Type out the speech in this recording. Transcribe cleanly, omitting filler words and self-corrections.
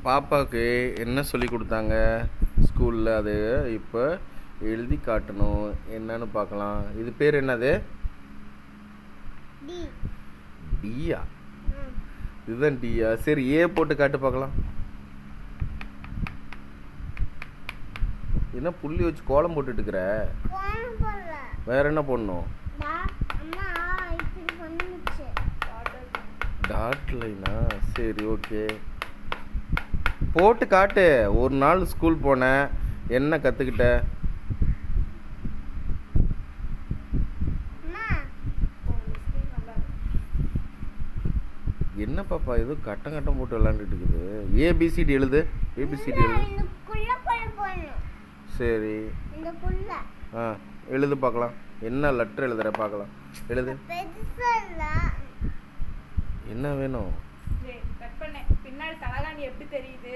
பாப்பாவுக்கு என்ன சொல்லி கொடுத்தாங்க ஸ்கூலில்? அது இப்போ எழுதி காட்டணும். என்னன்னு பார்க்கலாம். இது பேர் என்னது? டியா? இதுதான் டியா. சரி, ஏ போட்டு காட்டு பார்க்கலாம். என்ன புள்ளி வச்சு கோலம் போட்டுட்டு இருக்கிற? வேற என்ன போடணும்? டாட் லைனா? சரி, ஓகே, போட்டு காட்டு. ஒரு நாள் ஸ்கூல் போனேன், என்ன கற்றுக்கிட்ட? என்ன பாப்பா ஏதோ கட்டம் கட்டம் போட்டு விளாண்டுட்டு இருக்குது. ஏபிசிடி எழுது. ஏபிசிடி எழுது. சரி, எழுது பார்க்கலாம். என்ன லெட்டர் எழுதுற பார்க்கலாம். எழுது. என்ன வேணும்? பின்னாடி தலகாணி எப்படி தெரியுது?